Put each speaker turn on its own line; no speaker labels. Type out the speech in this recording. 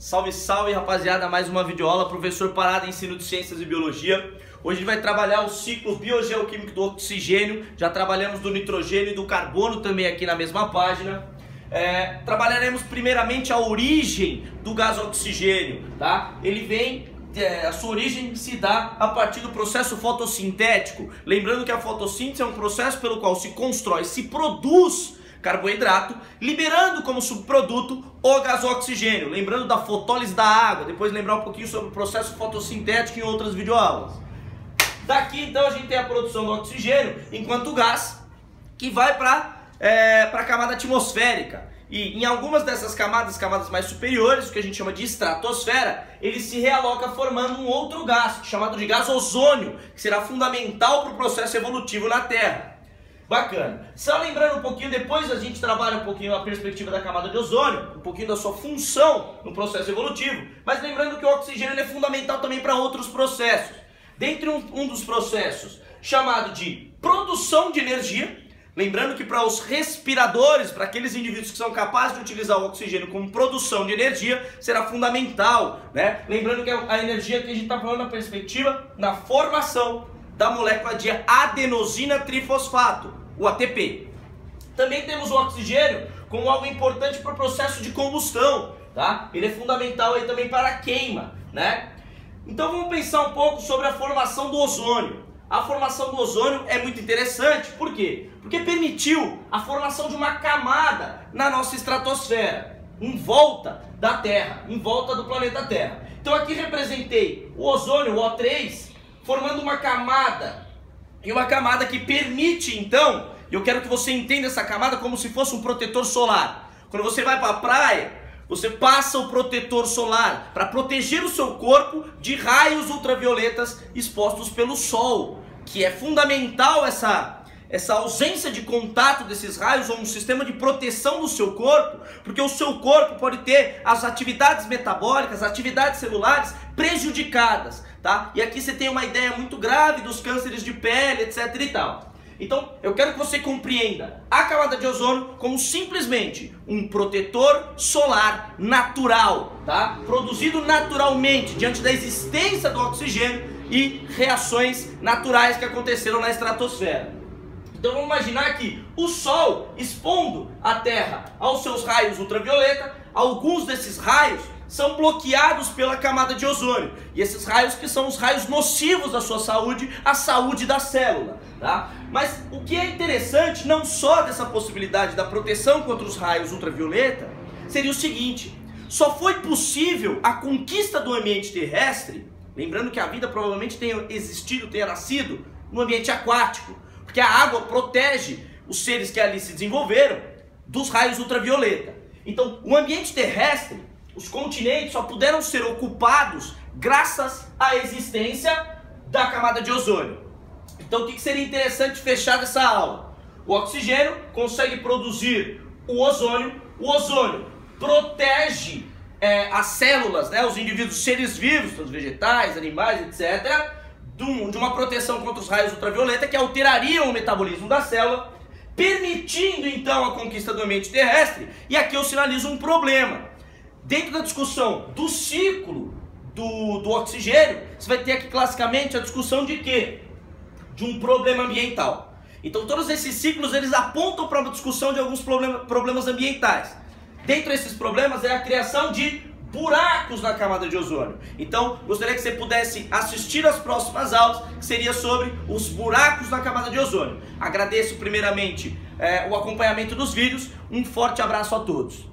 Salve, salve, rapaziada, mais uma videoaula, professor Parada, ensino de ciências e biologia. Hoje a gente vai trabalhar o ciclo biogeoquímico do oxigênio, já trabalhamos do nitrogênio e do carbono também aqui na mesma página. Trabalharemos primeiramente a origem do gás oxigênio, tá? Ele vem, a sua origem se dá a partir do processo fotossintético. Lembrando que a fotossíntese é um processo pelo qual se constrói, se produz carboidrato, liberando como subproduto o gás oxigênio. Lembrando da fotólise da água, depois lembrar um pouquinho sobre o processo fotossintético em outras videoaulas. Daqui então a gente tem a produção do oxigênio enquanto gás, que vai para a camada atmosférica. E em algumas dessas camadas mais superiores, o que a gente chama de estratosfera, ele se realoca formando um outro gás, chamado de gás ozônio, que será fundamental para o processo evolutivo na Terra. Bacana. Só lembrando um pouquinho, depois a gente trabalha um pouquinho a perspectiva da camada de ozônio, um pouquinho da sua função no processo evolutivo, mas lembrando que o oxigênio é fundamental também para outros processos. Dentre um dos processos chamado de produção de energia, lembrando que para os respiradores, para aqueles indivíduos que são capazes de utilizar o oxigênio como produção de energia, será fundamental, né? Lembrando que a energia que a gente está falando na perspectiva na formação da molécula de adenosina trifosfato, o ATP. Também temos o oxigênio como algo importante para o processo de combustão, tá? Ele é fundamental aí também para a queima, né? Então vamos pensar um pouco sobre a formação do ozônio. A formação do ozônio é muito interessante, por quê? Porque permitiu a formação de uma camada na nossa estratosfera, em volta da Terra, em volta do planeta Terra. Então aqui representei o ozônio, o O3, formando uma camada, e uma camada que permite então, eu quero que você entenda essa camada como se fosse um protetor solar. Quando você vai para a praia, você passa o protetor solar para proteger o seu corpo de raios ultravioletas expostos pelo sol, que é fundamental essa ausência de contato desses raios ou um sistema de proteção do seu corpo, porque o seu corpo pode ter as atividades metabólicas, as atividades celulares prejudicadas, tá? E aqui você tem uma ideia muito grave dos cânceres de pele, etc e tal. Então, eu quero que você compreenda a camada de ozônio como simplesmente um protetor solar natural, tá? Produzido naturalmente diante da existência do oxigênio e reações naturais que aconteceram na estratosfera. Então vamos imaginar que o Sol expondo a Terra aos seus raios ultravioleta, alguns desses raios são bloqueados pela camada de ozônio. E esses raios que são os raios nocivos à sua saúde, à saúde da célula, tá? Mas o que é interessante, não só dessa possibilidade da proteção contra os raios ultravioleta, seria o seguinte: só foi possível a conquista do ambiente terrestre, lembrando que a vida provavelmente tenha existido, tenha nascido no ambiente aquático, porque a água protege os seres que ali se desenvolveram dos raios ultravioleta. Então, o ambiente terrestre, os continentes só puderam ser ocupados graças à existência da camada de ozônio. Então, o que seria interessante fechar dessa aula? O oxigênio consegue produzir o ozônio protege as células, né, os indivíduos, seres vivos, os vegetais, animais, etc., de uma proteção contra os raios ultravioleta que alterariam o metabolismo da célula, permitindo então a conquista do ambiente terrestre. E aqui eu sinalizo um problema. Dentro da discussão do ciclo do oxigênio, você vai ter aqui classicamente a discussão de quê? De um problema ambiental. Então todos esses ciclos eles apontam para uma discussão de alguns problemas ambientais. Dentro desses problemas é a criação de buracos na camada de ozônio. Então, gostaria que você pudesse assistir às próximas aulas, que seria sobre os buracos na camada de ozônio. Agradeço primeiramente o acompanhamento dos vídeos. Um forte abraço a todos.